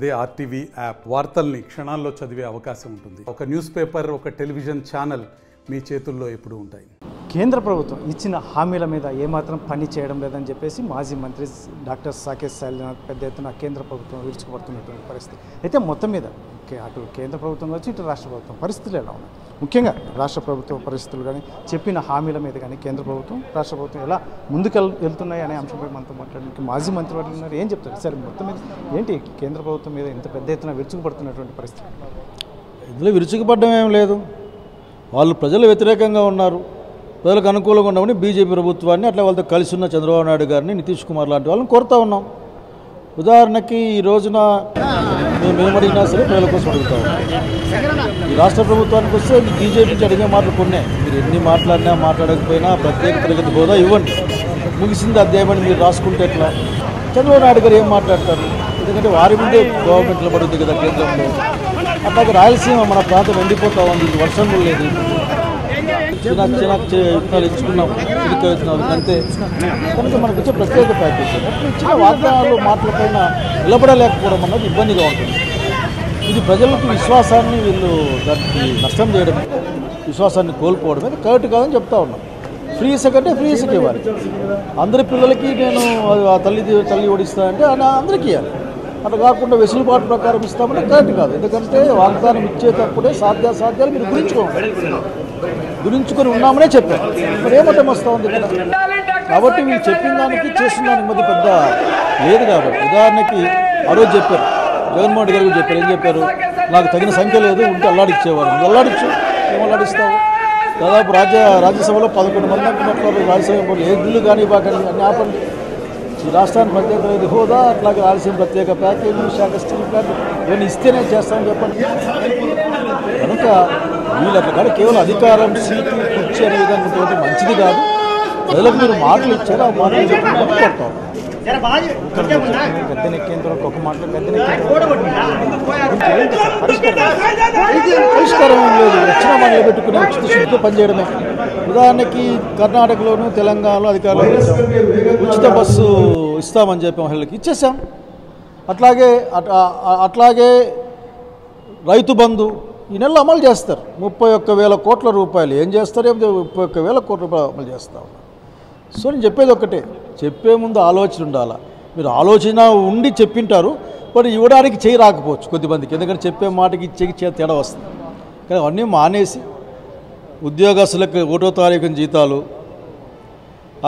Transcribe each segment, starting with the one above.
అదే RTV app వార్తల్ని క్షణాల్లో చదివే అవకాశం ఉంటుంది. ఒక న్యూస్ పేపర్, ఒక టెలివిజన్ ఛానల్ మీ చేతుల్లో ఎప్పుడూ ఉంటాయి. కేంద్ర ప్రభుత్వం ఇచ్చిన హామీల మీద ఏమాత్రం పని చేయడం లేదని చెప్పేసి మాజీ మంత్రి డాక్టర్ సాకేత్ సాయినాథ్ పెద్ద ఎత్తున కేంద్ర ప్రభుత్వం విరుచుకుపడుతున్నటువంటి పరిస్థితి. అయితే మొత్తం మీద అటు కేంద్ర ప్రభుత్వం వచ్చి ఇటు రాష్ట్ర ప్రభుత్వం పరిస్థితులు ఎలా ఉన్నాయి, ముఖ్యంగా రాష్ట్ర ప్రభుత్వ పరిస్థితులు కానీ చెప్పిన హామీల మీద కానీ కేంద్ర ప్రభుత్వం రాష్ట్ర ప్రభుత్వం ఎలా ముందుకు వెళ్తున్నాయి అనే అంశంపై మనతో మాట్లాడడానికి మాజీ మంత్రివర్యులు ఉన్నారు. ఏం చెప్తారు సార్ మొత్తం మీద ఏంటి కేంద్ర ప్రభుత్వం మీద ఇంత పెద్ద ఎత్తున విరుచుకుపడుతున్నటువంటి పరిస్థితి? ఇందులో విరుచుకుపడడం ఏం లేదు, వాళ్ళు ప్రజలు వ్యతిరేకంగా ఉన్నారు, ప్రజలకు అనుకూలంగా ఉండమని బీజేపీ ప్రభుత్వాన్ని అట్లా వాళ్ళతో కలిసి ఉన్న చంద్రబాబు నాయుడు గారిని, నితీష్ కుమార్ లాంటి వాళ్ళని కోరుతూ ఉన్నాం. ఉదాహరణకి ఈ రోజున మేము అడిగినా సరే ప్రజల కోసం అడుగుతూ ఉన్నాం. ఈ రాష్ట్ర ప్రభుత్వానికి వస్తే బీజేపీ నుంచి అడిగే మాటలు కొన్నే, మీరు ఎన్ని మాట్లాడినా మాట్లాడకపోయినా ప్రత్యేక తరగతి హోదా ఇవ్వండి, ముగిసింది అధ్యాయమని మీరు రాసుకుంటే ఎట్లా? చంద్రబాబు నాయుడు గారు ఏం మాట్లాడతారు? ఎందుకంటే వారి ముందే గవర్నమెంట్లో పడుతుంది కదా కేంద్రంలో. అట్లాగే రాయలసీమ మన ప్రాంతం ఎండిపోతా ఉంది, వర్షం లేదు, విత్తనాలు ఇచ్చుకున్నాం, చిరుక అంతే. కనుక మనకు వచ్చే ప్రత్యేక ప్యాకేజ్ అప్పుడు ఇచ్చిన వాగ్దానాలు మాటలపైన నిలబడలేకపోవడం అన్నది ఇబ్బందిగా ఉంటుంది. ఇది ప్రజలకు విశ్వాసాన్ని వీళ్ళు దానికి నష్టం చేయడం, విశ్వాసాన్ని కోల్పోవడం అనేది కరెక్ట్ కాదని చెప్తా ఉన్నాం. ఫ్రీ ఇసుక అంటే ఫ్రీ ఇసుక ఇవ్వాలి, అందరి పిల్లలకి నేను తల్లి ఓడిస్తానంటే అందరికీ ఇవ్వాలి. అట్లా కాకుండా వెసులుబాటు ప్రకారం ఇస్తామంటే కరెక్ట్ కాదు. ఎందుకంటే వాగ్దానం ఇచ్చేటప్పుడే సాధ్యాలు మీరు గురించుకొని ఉన్నామనే చెప్పారు. మరి ఏమటం వస్తూ ఉంది కదా, కాబట్టి వీళ్ళు చెప్పిన దానికి చేసిన దానికి మధ్య పెద్ద లేదు. కాబట్టి ఉదాహరణకి ఆ రోజు చెప్పారు, జగన్మోహన్ రెడ్డి గారు చెప్పారు, ఏం చెప్పారు? నాకు తగిన సంఖ్య లేదు, ఉంటే అల్లాడిచ్చేవారు. అల్లాడిచ్చు, ఏం అల్లాడిస్తావు? దాదాపు రాజ్యసభలో 11 మంది అంటున్నట్లు రాజ్యసభ ఏ బిల్లు కానీ ఇవ్వకండి అన్ని ఆపండి. ఈ రాష్ట్రానికి ప్రత్యేక హోదా, అట్లాగే రాయలసీమ ప్రత్యేక ప్యాకేజీ, విశాఖ స్టీల్ ప్లాంట్ ఇవన్నీ ఇస్తేనే చేస్తామని చెప్పండి. కనుక వీళ్ళు అట్లా కానీ కేవలం అధికారం, సీటు, కుర్చీ అనే విధంగా ఉంటుంది, మంచిది కాదు. ప్రజలకు మీరు మాటలు ఇచ్చారు, ఆ మాటలు చెప్పడం కొడతాం. పరిష్కారం ఏం లేదు, వచ్చిన మనలో పెట్టుకునే ఉచిత శుద్ధితో పనిచేయడమే. ఉదాహరణకి కర్ణాటకలోను తెలంగాణలో అధికారులు ఉచిత బస్సు ఇస్తామని చెప్పి మహిళలకి ఇచ్చేసాం. అట్లాగే రైతు బంధు ఈ నెలలో అమలు చేస్తారు. 31,000 కోట్ల రూపాయలు ఏం చేస్తారు? 31,000 కోట్ల రూపాయలు అమలు చేస్తాం. సో నేను చెప్పేది ఒక్కటే, చెప్పే ముందు ఆలోచన ఉండాలా. మీరు ఆలోచన ఉండి చెప్పింటారు, బట్ ఇవ్వడానికి చేయి రాకపోవచ్చు కొద్దిమందికి, ఎందుకంటే చెప్పే మాటకి ఇచ్చేకి తేడా వస్తుంది. కానీ అవన్నీ మానేసి ఉద్యోగస్తులకు 1వ తారీఖున జీతాలు,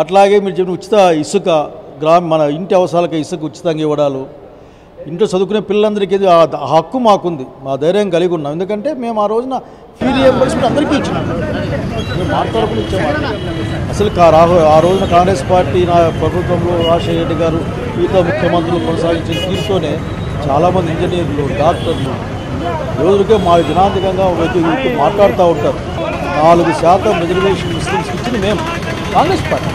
అట్లాగే మీరు చెప్పిన ఉచిత ఇసుక, మన ఇంటి అవసరాలకు ఇసుక ఉచితంగా ఇవ్వడాలు, ఇంట్లో చదువుకునే పిల్లలందరికీ ఆ హక్కు మాకుంది, మా ధైర్యం కలిగి ఉన్నాం. ఎందుకంటే మేము ఆ రోజున ఫీ రియంబర్స్మెంట్ అందరికీ ఇచ్చినాం, మేము మాట్లాడుకుని ఇచ్చాము. అసలు ఆ రోజున కాంగ్రెస్ పార్టీ ప్రభుత్వంలో రాజశేఖర రెడ్డి గారు మిగతా ముఖ్యమంత్రులు కొనసాగించిన తీరుతోనే చాలామంది ఇంజనీర్లు, డాక్టర్లు రోజులకే మా జనాంతికంగా మాట్లాడుతూ ఉంటారు. 4% రిజర్వేషన్ ముస్లిమ్స్కి ఇచ్చింది మేము కాంగ్రెస్ పార్టీ.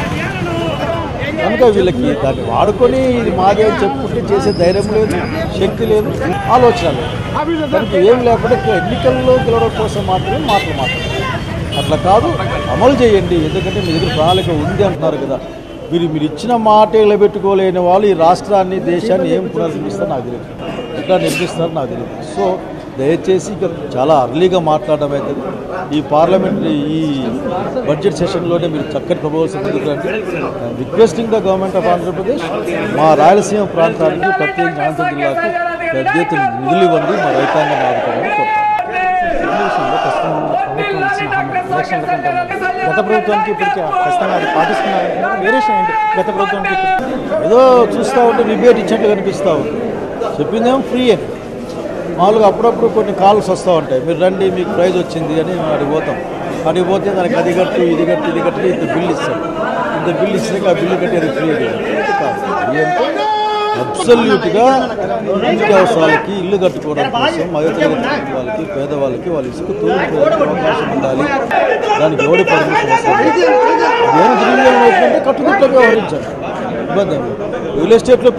కనుక వీళ్ళకి దాన్ని వాడుకొని ఇది మాదే అని చెప్పుకుంటే చేసే ధైర్యం లేదు, శక్తి లేదు, ఆలోచన లేదు. దానికి ఏం లేకుండా ఎన్నికల్లో గెలవడం కోసం మాత్రమే మాట్లాడారు. అట్లా కాదు, అమలు చేయండి. ఎందుకంటే మీ దగ్గర ప్రణాళిక ఉంది అంటున్నారు కదా. మీరు ఇచ్చిన మాట నిలబెట్టుకోలేని వాళ్ళు ఈ రాష్ట్రాన్ని, దేశాన్ని ఏం పునర్నిర్మిస్తారో నాకు తెలియదు, ఎట్లా నిర్మిస్తారో నాకు తెలియదు. సో దయచేసి ఇక చాలా అర్లీగా మాట్లాడడం అవుతుంది. ఈ పార్లమెంట్ ఈ బడ్జెట్ సెషన్లోనే మీరు చక్కటి ప్రపోజల్స్ ఎందుకంటే requesting the government of Andhra Pradesh, మా రాయలసీమ ప్రాంతానికి ప్రత్యేక అనంతపురం జిల్లాకు పెద్ద ఎత్తున నిధులు ఇవ్వండి, మా రైతాంగాన్ని ఆదుకోవాలని కోరుతాం. గత ప్రభుత్వానికి ఇప్పటికీ ఖచ్చితంగా అది పాటిస్తున్నారంటున్నారు. వేరియేషన్ ఏంటి గత ప్రభుత్వానికి? ఏదో చూస్తూ ఉంటే రిబేట్ ఇచ్చినట్టు కనిపిస్తూ ఉంది. చెప్పిందేమో ఫ్రీ అని. మామూలుగా అప్పుడప్పుడు కొన్ని కాల్స్ వస్తూ ఉంటాయి, మీరు రండి మీకు ప్రైజ్ వచ్చింది అని అడిగిపోతాం. అడిగిపోతే దానికి అది కట్టు ఇది కట్టి ఇంత బిల్లు ఇస్తాం. ఇంత బిల్లు ఇచ్చినాక ఆ బిల్లు కట్టి అది ఫ్రీ కాదు. అంటే అబ్సల్యూట్గా ఇంటి అవసరాలకి, ఇల్లు కట్టుకోవడం కోసం మధ్యతరగతి వాళ్ళకి, పేదవాళ్ళకి వాళ్ళ ఇసుక తోలుకోవడానికి అవకాశం ఉండాలి. దానికి ఎవరి పర్మిషన్ వస్తుంది? అదేం జరిగిందంటే కట్టుదిట్టగా వ్యవహరించాలి, ఇబ్బంది ఏమి. రియల్ ఎస్టేట్లో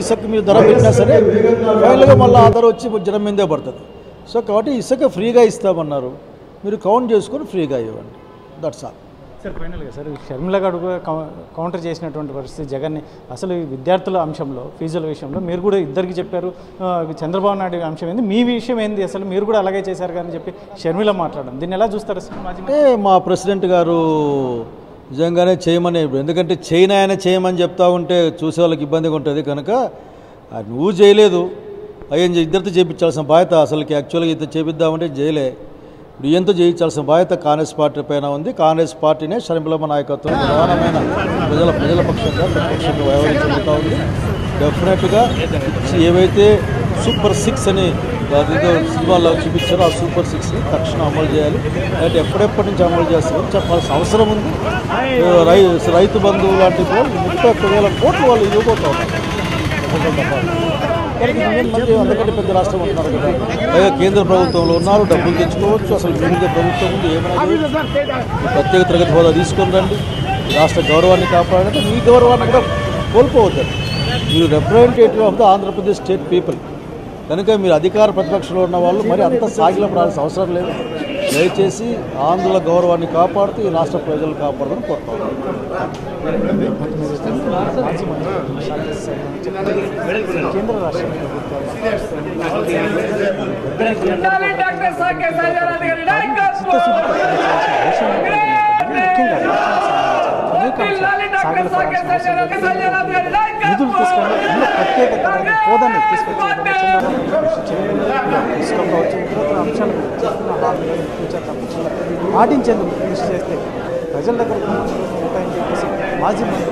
ఇసుక మీరు ధర పెట్టినా సరే ఫైనల్గా మళ్ళీ ఆ ధర వచ్చి జనం మీదే పడుతుంది. సో కాబట్టి ఇసుక ఫ్రీగా ఇస్తామన్నారు, మీరు కౌంట్ చేసుకొని ఫ్రీగా ఇవ్వండి, దట్స్ ఆల్. సార్ ఫైనల్గా సార్ షర్మిల గారు కూడా కౌంటర్ చేసినటువంటి పరిస్థితి జగన్ని అసలు ఈ విద్యార్థుల అంశంలో ఫీజుల విషయంలో మీరు కూడా ఇద్దరికి చెప్పారు, చంద్రబాబు నాయుడు అంశం ఏంది, మీ విషయం ఏంది, అసలు మీరు కూడా అలాగే చేశారు కానీ చెప్పి షర్మిల మాట్లాడడం దీన్ని ఎలా చూస్తారు సార్? అంటే మా ప్రెసిడెంట్ గారు నిజంగానే చేయమని, ఎందుకంటే ఆయన చేయమని చెప్తా ఉంటే చూసే వాళ్ళకి ఇబ్బందిగా ఉంటుంది కనుక నువ్వు చేయలేదు అయ్యని ఇద్దరితో చేయించాల్సిన బాధ్యత అసలుకి యాక్చువల్గా ఇద్దరు చేపిద్దామంటే చేయలే. ఇప్పుడు ఈయంతో చేయించాల్సిన బాధ్యత కాంగ్రెస్ పార్టీ పైన ఉంది. కాంగ్రెస్ పార్టీనే షర్మిలమ్మ నాయకత్వం ప్రధానమైన ప్రజల పక్షంగా ప్రతిపక్షంగా వ్యవహరించబోతూ ఉంది. డెఫినెట్గా ఏవైతే సూపర్ 6 అని సినిమాల్లో చూపించారో ఆ సూపర్ 6ని తక్షణం అమలు చేయాలి. అంటే ఎప్పటి నుంచి అమలు చేస్తారో చెప్పాల్సిన అవసరం ఉంది. రైతు బంధువు లాంటి 31,000 కోట్లు వాళ్ళు ఇవ్వబోతూ ఉన్నారు. అందుకంటే పెద్ద రాష్ట్రం ఉంటున్నారు కదా, పైగా కేంద్ర ప్రభుత్వంలో ఉన్నారు, డబ్బులు తెచ్చుకోవచ్చు. అసలు వివిధ ప్రభుత్వం ఉంది ఏమైనా ప్రత్యేక తరగతి హోదా తీసుకొని రండి, రాష్ట్ర గౌరవాన్ని కాపాడంటే మీ గౌరవాన్ని కూడా కోల్పోవద్దండి. మీరు representative of the Andhra Pradesh state people కనుక మీరు అధికార ప్రతిపక్షంలో ఉన్న వాళ్ళు మరి అంత సాగిలపడాల్సిన అవసరం లేదు. దయచేసి ఆంధ్రుల గౌరవాన్ని కాపాడుతూ ఈ రాష్ట్ర ప్రజలు కాపాడమని కోరుతాం. కేంద్ర రాష్ట్ర నిధులు తీసుకొని ప్రత్యేక హోదాన్ని తీసుకోవచ్చు, ఇతర అంశాలు పాటించేందుకు కృషి చేస్తే ప్రజల దగ్గర ఉంటాయని చెప్పేసి మాజీ మంత్రి